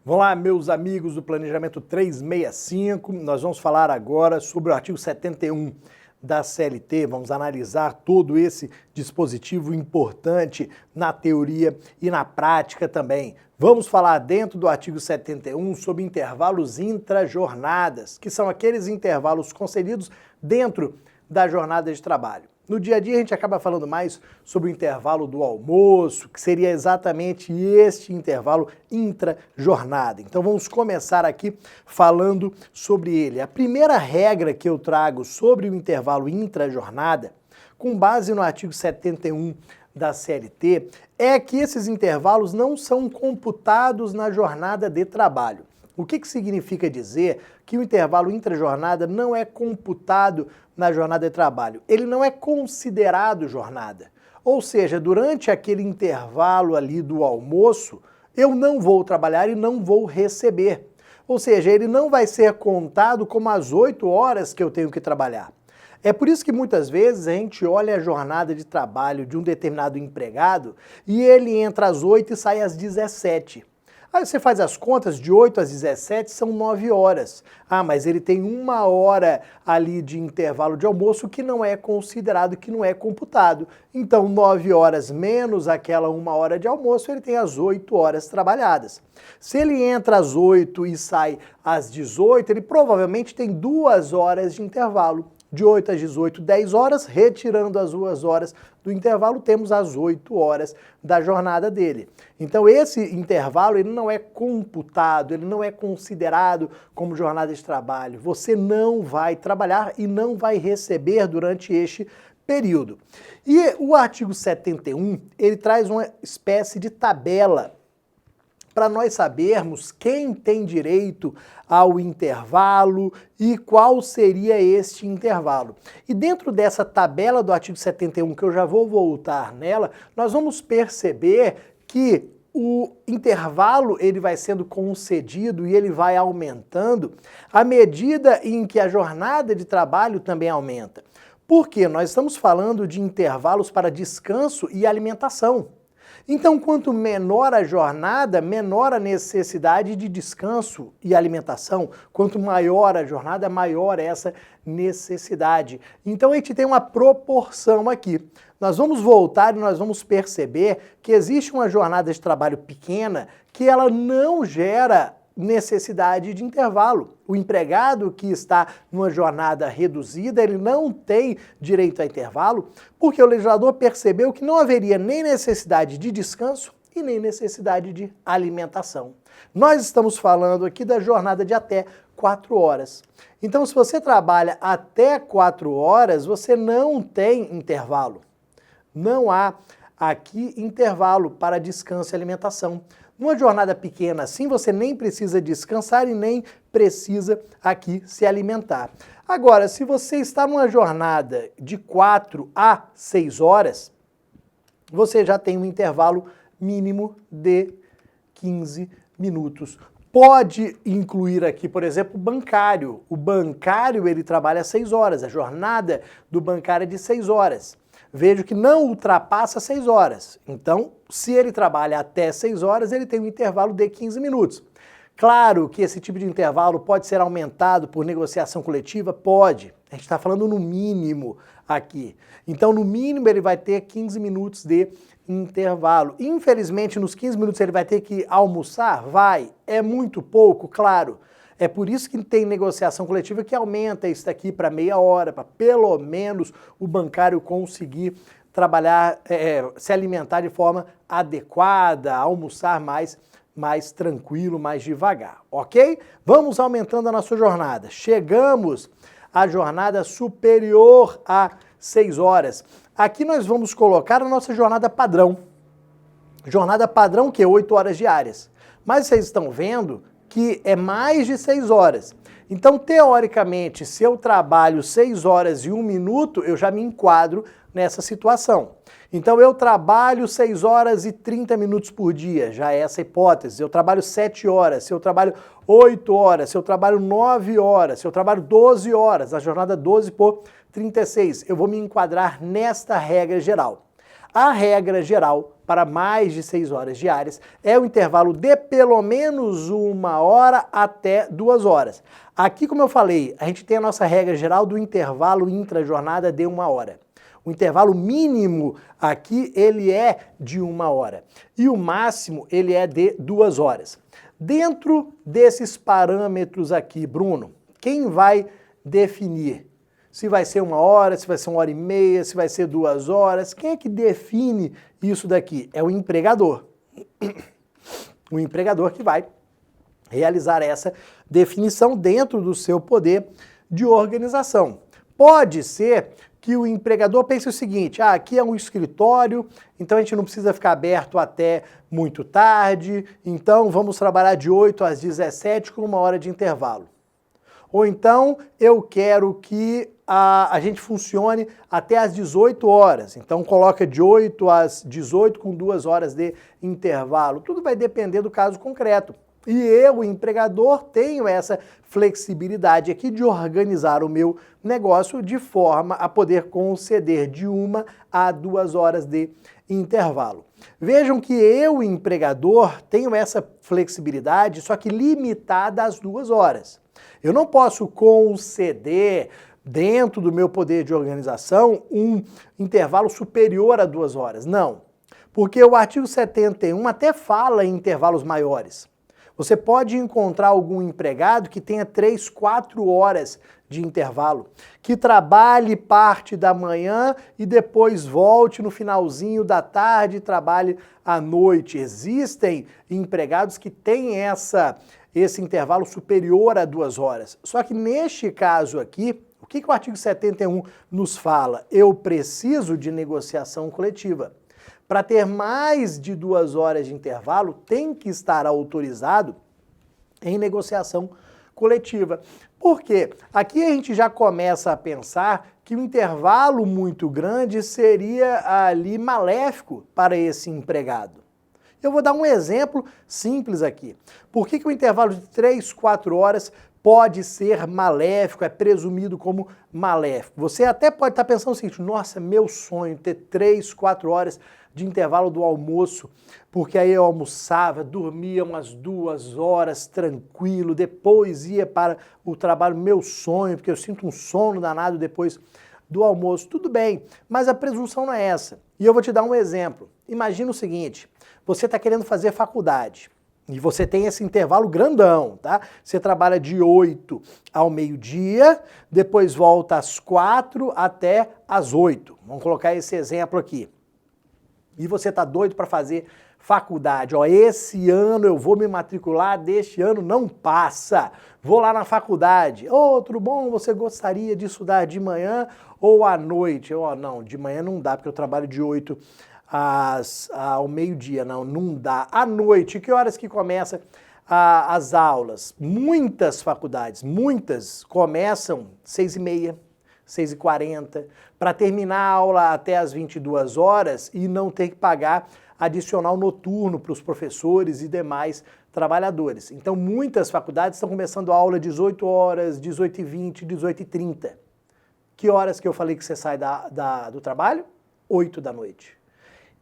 Vamos lá, meus amigos do Planejamento 365, nós vamos falar agora sobre o artigo 71 da CLT, vamos analisar todo esse dispositivo importante na teoria e na prática também. Vamos falar dentro do artigo 71 sobre intervalos intrajornadas, que são aqueles intervalos concedidos dentro da jornada de trabalho. No dia a dia a gente acaba falando mais sobre o intervalo do almoço, que seria exatamente este intervalo intra-jornada. Então vamos começar aqui falando sobre ele. A primeira regra que eu trago sobre o intervalo intra-jornada, com base no artigo 71 da CLT, é que esses intervalos não são computados na jornada de trabalho. O que significa dizer que o intervalo intra-jornada não é computado na jornada de trabalho? Ele não é considerado jornada. Ou seja, durante aquele intervalo ali do almoço, eu não vou trabalhar e não vou receber. Ou seja, ele não vai ser contado como as 8 horas que eu tenho que trabalhar. É por isso que muitas vezes a gente olha a jornada de trabalho de um determinado empregado e ele entra às 8 e sai às 17. Aí você faz as contas, de 8 às 17 são 9 horas. Ah, mas ele tem 1 hora ali de intervalo de almoço que não é considerado, que não é computado. Então 9 horas menos aquela 1 hora de almoço, ele tem as 8 horas trabalhadas. Se ele entra às 8 e sai às 18, ele provavelmente tem 2 horas de intervalo. De 8 às 18, 10 horas, retirando as 2 horas do intervalo, temos as 8 horas da jornada dele. Então esse intervalo ele não é computado, ele não é considerado como jornada de trabalho. Você não vai trabalhar e não vai receber durante este período. E o artigo 71, ele traz uma espécie de tabela para nós sabermos quem tem direito ao intervalo e qual seria este intervalo. E dentro dessa tabela do artigo 71, que eu já vou voltar nela, nós vamos perceber que o intervalo ele vai sendo concedido e ele vai aumentando à medida em que a jornada de trabalho também aumenta. Por quê? Nós estamos falando de intervalos para descanso e alimentação. Então, quanto menor a jornada, menor a necessidade de descanso e alimentação. Quanto maior a jornada, maior essa necessidade. Então, a gente tem uma proporção aqui. Nós vamos voltar e nós vamos perceber que existe uma jornada de trabalho pequena que ela não gera necessidade de intervalo. O empregado que está numa jornada reduzida, ele não tem direito a intervalo, porque o legislador percebeu que não haveria nem necessidade de descanso e nem necessidade de alimentação. Nós estamos falando aqui da jornada de até 4 horas. Então, se você trabalha até 4 horas, você não tem intervalo. Não há aqui intervalo para descanso e alimentação. Numa jornada pequena assim, você nem precisa descansar e nem precisa aqui se alimentar. Agora, se você está numa jornada de 4 a 6 horas, você já tem um intervalo mínimo de 15 minutos. Pode incluir aqui, por exemplo, o bancário. O bancário, ele trabalha 6 horas, a jornada do bancário é de 6 horas. Vejo que não ultrapassa 6 horas. Então, se ele trabalha até 6 horas, ele tem um intervalo de 15 minutos. Claro que esse tipo de intervalo pode ser aumentado por negociação coletiva? Pode. A gente está falando no mínimo aqui. Então, no mínimo, ele vai ter 15 minutos de intervalo. Infelizmente, nos 15 minutos ele vai ter que almoçar? Vai. É muito pouco? Claro. É por isso que tem negociação coletiva que aumenta isso daqui para meia hora, para pelo menos o bancário conseguir trabalhar, se alimentar de forma adequada, almoçar mais tranquilo, mais devagar, ok? Vamos aumentando a nossa jornada. Chegamos à jornada superior a 6 horas. Aqui nós vamos colocar a nossa jornada padrão. Jornada padrão que é 8 horas diárias. Mas vocês estão vendo que é mais de 6 horas. Então, teoricamente, se eu trabalho 6 horas e 1 minuto, eu já me enquadro nessa situação. Então, eu trabalho 6 horas e 30 minutos por dia, já é essa hipótese. Eu trabalho 7 horas, se eu trabalho 8 horas, se eu trabalho 9 horas, se eu trabalho 12 horas, a jornada 12 por 36, eu vou me enquadrar nesta regra geral. A regra geral para mais de 6 horas diárias é o intervalo de pelo menos 1 hora até 2 horas. Aqui, como eu falei, a gente tem a nossa regra geral do intervalo intra-jornada de 1 hora. O intervalo mínimo aqui, ele é de 1 hora. E o máximo, ele é de 2 horas. Dentro desses parâmetros aqui, Bruno, quem vai definir se vai ser 1 hora, se vai ser 1 hora e meia, se vai ser 2 horas? Quem é que define isso daqui? É o empregador. O empregador que vai realizar essa definição dentro do seu poder de organização. Pode ser que o empregador pense o seguinte: aqui é um escritório, então a gente não precisa ficar aberto até muito tarde, então vamos trabalhar de 8 às 17 com 1 hora de intervalo. Ou então eu quero que a gente funcione até às 18 horas, então coloca de 8 às 18 com 2 horas de intervalo. Tudo vai depender do caso concreto. E eu, o empregador, tenho essa flexibilidade aqui de organizar o meu negócio de forma a poder conceder de 1 a 2 horas de intervalo. Vejam que eu, empregador, tenho essa flexibilidade, só que limitada às 2 horas. Eu não posso conceder, dentro do meu poder de organização, um intervalo superior a 2 horas. Não, porque o artigo 71 até fala em intervalos maiores. Você pode encontrar algum empregado que tenha 3, 4 horas de intervalo, que trabalhe parte da manhã e depois volte no finalzinho da tarde e trabalhe à noite. Existem empregados que têm esse intervalo superior a 2 horas. Só que neste caso aqui, o que o artigo 71 nos fala? Eu preciso de negociação coletiva. Para ter mais de 2 horas de intervalo, tem que estar autorizado em negociação coletiva. Por quê? Aqui a gente já começa a pensar que um intervalo muito grande seria ali maléfico para esse empregado. Eu vou dar um exemplo simples aqui. Por que o intervalo de 3, 4 horas pode ser maléfico, é presumido como maléfico? Você até pode estar pensando o seguinte: nossa, meu sonho ter 3, 4 horas de intervalo do almoço, porque aí eu almoçava, dormia umas 2 horas tranquilo, depois ia para o trabalho, meu sonho, porque eu sinto um sono danado depois do almoço. Tudo bem, mas a presunção não é essa. E eu vou te dar um exemplo. Imagina o seguinte: você está querendo fazer faculdade e você tem esse intervalo grandão, tá? Você trabalha de 8 ao meio-dia, depois volta às 4 até às 8. Vamos colocar esse exemplo aqui. E você está doido para fazer faculdade. Ó, esse ano eu vou me matricular, deste ano não passa. Vou lá na faculdade. Ô, tudo bom? Você gostaria de estudar de manhã ou à noite? Ó, não, de manhã não dá, porque eu trabalho de 8 ao meio-dia. Não dá. À noite, que horas que começa as aulas? Muitas faculdades, muitas começam 6h30. 6h40, para terminar a aula até as 22 horas e não ter que pagar adicional noturno para os professores e demais trabalhadores. Então, muitas faculdades estão começando a aula às 18 horas, 18h20, 18h30. Que horas que eu falei que você sai do trabalho? 8 da noite.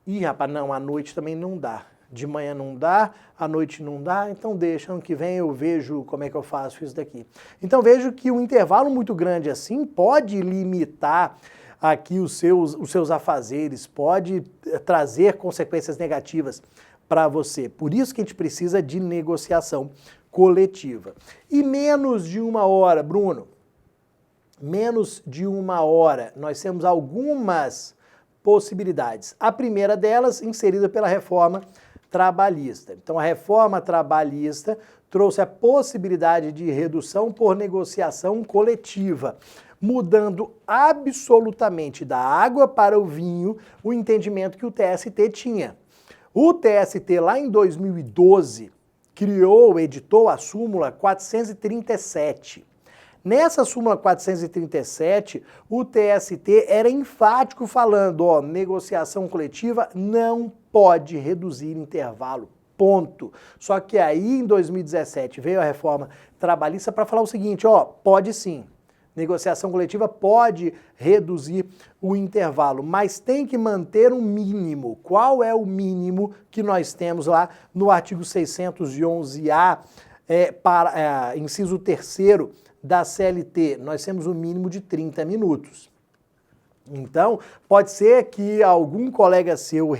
Ih, rapaz, não, à noite também não dá. De manhã não dá, à noite não dá, então deixa, ano que vem eu vejo como é que eu faço isso daqui. Então vejo que um intervalo muito grande assim pode limitar aqui os seus afazeres, pode trazer consequências negativas para você. Por isso que a gente precisa de negociação coletiva. E menos de 1 hora, Bruno, menos de 1 hora, nós temos algumas possibilidades. A primeira delas, inserida pela reforma trabalhista. Então, a reforma trabalhista trouxe a possibilidade de redução por negociação coletiva, mudando absolutamente da água para o vinho o entendimento que o TST tinha. O TST, lá em 2012, editou a súmula 437. Nessa súmula 437, o TST era enfático falando, ó, negociação coletiva não pode reduzir intervalo, ponto. Só que aí, em 2017, veio a reforma trabalhista para falar o seguinte, ó, pode sim, negociação coletiva pode reduzir o intervalo, mas tem que manter um mínimo. Qual é o mínimo que nós temos lá no artigo 611-A, inciso 3º da CLT? Nós temos um mínimo de 30 minutos. Então, pode ser que algum colega seu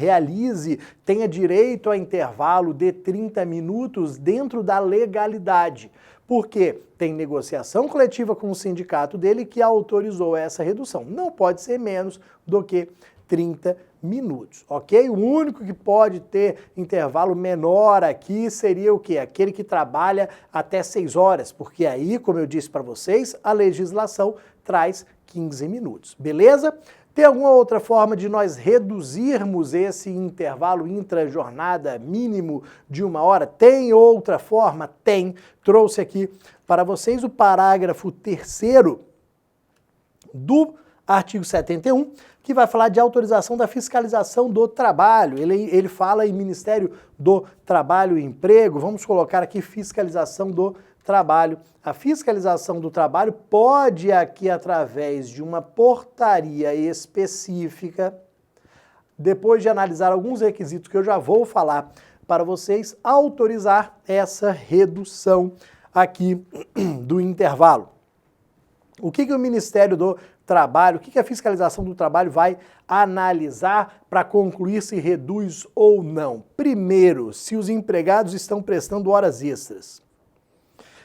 tenha direito a intervalo de 30 minutos dentro da legalidade. Porque tem negociação coletiva com o sindicato dele que autorizou essa redução. Não pode ser menos do que 30 minutos, ok? O único que pode ter intervalo menor aqui seria o quê? Aquele que trabalha até 6 horas, porque aí, como eu disse para vocês, a legislação traz 15 minutos, beleza? Tem alguma outra forma de nós reduzirmos esse intervalo intra-jornada mínimo de 1 hora? Tem outra forma? Tem. Trouxe aqui para vocês o parágrafo 3º do artigo 71, que vai falar de autorização da fiscalização do trabalho. Ele fala em Ministério do Trabalho e Emprego. Vamos colocar aqui fiscalização do trabalho. A fiscalização do trabalho pode aqui, através de uma portaria específica, depois de analisar alguns requisitos que eu já vou falar para vocês, autorizar essa redução aqui do intervalo. O que o Ministério do Trabalho, o que a fiscalização do trabalho vai analisar para concluir se reduz ou não? Primeiro, se os empregados estão prestando horas extras.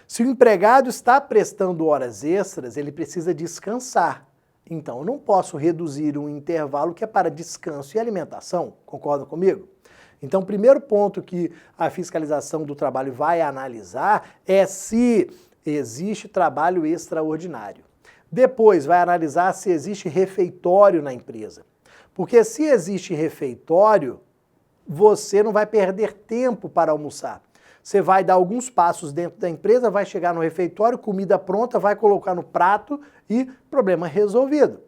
Se o empregado está prestando horas extras, ele precisa descansar. Então, eu não posso reduzir um intervalo que é para descanso e alimentação. Concordam comigo? Então, o primeiro ponto que a fiscalização do trabalho vai analisar é se existe trabalho extraordinário. Depois, vai analisar se existe refeitório na empresa. Porque se existe refeitório, você não vai perder tempo para almoçar. Você vai dar alguns passos dentro da empresa, vai chegar no refeitório, comida pronta, vai colocar no prato e problema resolvido.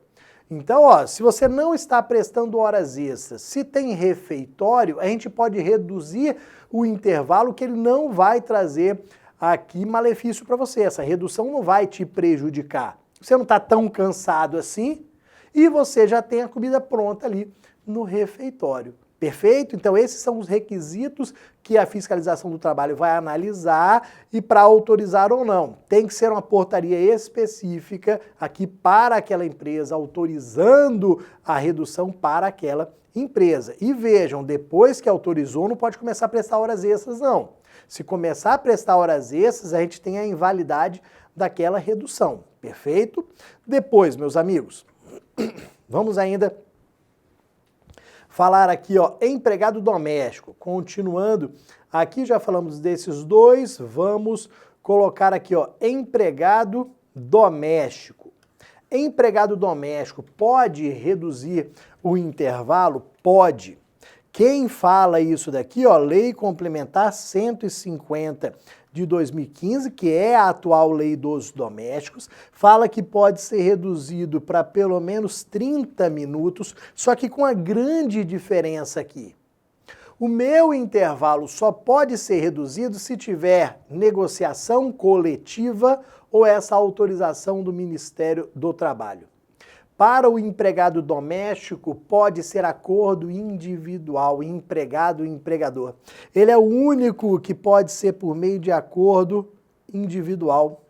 Então, se você não está prestando horas extras, se tem refeitório, a gente pode reduzir o intervalo que ele não vai trazer aqui malefício para você. Essa redução não vai te prejudicar. Você não está tão cansado assim e você já tem a comida pronta ali no refeitório. Perfeito? Então esses são os requisitos que a fiscalização do trabalho vai analisar e para autorizar ou não. Tem que ser uma portaria específica aqui para aquela empresa, autorizando a redução para aquela empresa. E vejam, depois que autorizou, não pode começar a prestar horas extras, não. Se começar a prestar horas extras, a gente tem a invalidade daquela redução. Perfeito? Depois, meus amigos, vamos ainda falar aqui, empregado doméstico. Continuando, aqui já falamos desses dois, vamos colocar aqui, empregado doméstico. Empregado doméstico pode reduzir o intervalo? Pode. Quem fala isso daqui, Lei Complementar 150 de 2015, que é a atual Lei dos Domésticos, fala que pode ser reduzido para pelo menos 30 minutos, só que com a grande diferença aqui. O meu intervalo só pode ser reduzido se tiver negociação coletiva ou essa autorização do Ministério do Trabalho. Para o empregado doméstico, pode ser acordo individual, empregado e empregador. Ele é o único que pode ser por meio de acordo individual.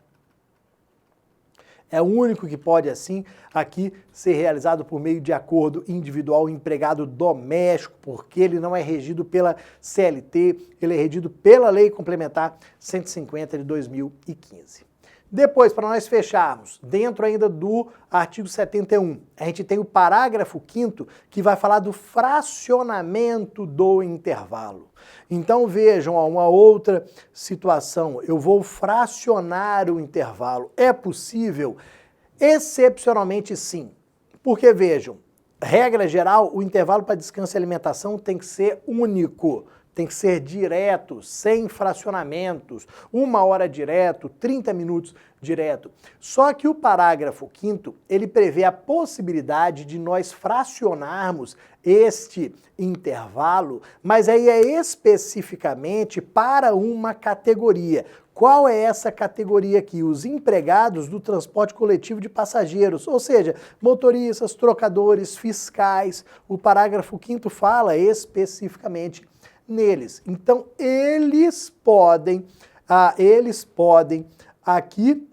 É o único que pode, assim, aqui ser realizado por meio de acordo individual empregado doméstico, porque ele não é regido pela CLT, ele é regido pela Lei Complementar 150 de 2015. Depois, para nós fecharmos, dentro ainda do artigo 71, a gente tem o parágrafo 5º que vai falar do fracionamento do intervalo. Então vejam, uma outra situação, eu vou fracionar o intervalo. É possível? Excepcionalmente sim. Porque vejam, regra geral, o intervalo para descanso e alimentação tem que ser único. Tem que ser direto, sem fracionamentos, 1 hora direto, 30 minutos direto. Só que o parágrafo 5º, ele prevê a possibilidade de nós fracionarmos este intervalo, mas aí é especificamente para uma categoria. Qual é essa categoria aqui? Os empregados do transporte coletivo de passageiros, ou seja, motoristas, trocadores, fiscais. O parágrafo 5º fala especificamente neles. Então, eles podem aqui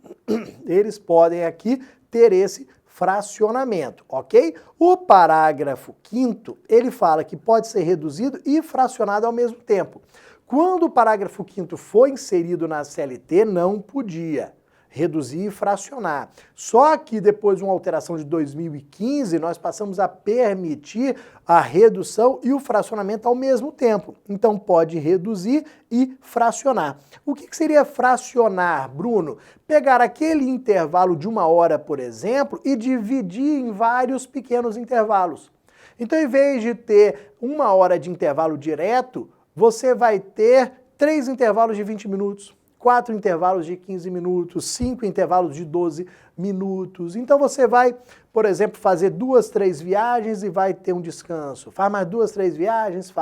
ter esse fracionamento, ok? O parágrafo 5º, ele fala que pode ser reduzido e fracionado ao mesmo tempo. Quando o parágrafo 5º foi inserido na CLT, não podia reduzir e fracionar. Só que depois de uma alteração de 2015, nós passamos a permitir a redução e o fracionamento ao mesmo tempo. Então pode reduzir e fracionar. O que seria fracionar, Bruno? Pegar aquele intervalo de 1 hora, por exemplo, e dividir em vários pequenos intervalos. Então, em vez de ter 1 hora de intervalo direto, você vai ter 3 intervalos de 20 minutos. 4 intervalos de 15 minutos, 5 intervalos de 12 minutos. Então você vai, por exemplo, fazer 2, 3 viagens e vai ter um descanso. Faz mais 2, 3 viagens,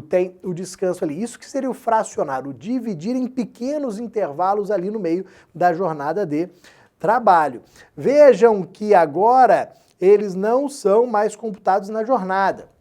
tem o descanso ali. Isso que seria o fracionar, o dividir em pequenos intervalos ali no meio da jornada de trabalho. Vejam que agora eles não são mais computados na jornada.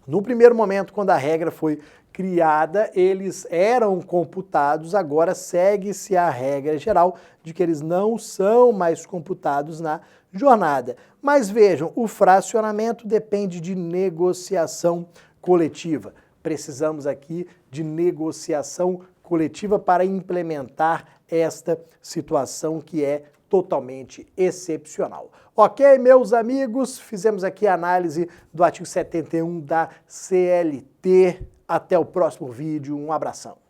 No primeiro momento, quando a regra foi criada, eles eram computados, agora segue-se a regra geral de que eles não são mais computados na jornada. Mas vejam, o fracionamento depende de negociação coletiva. Precisamos aqui de negociação coletiva para implementar esta situação que é totalmente excepcional. Ok, meus amigos? Fizemos aqui a análise do artigo 71 da CLT. Até o próximo vídeo. Um abração.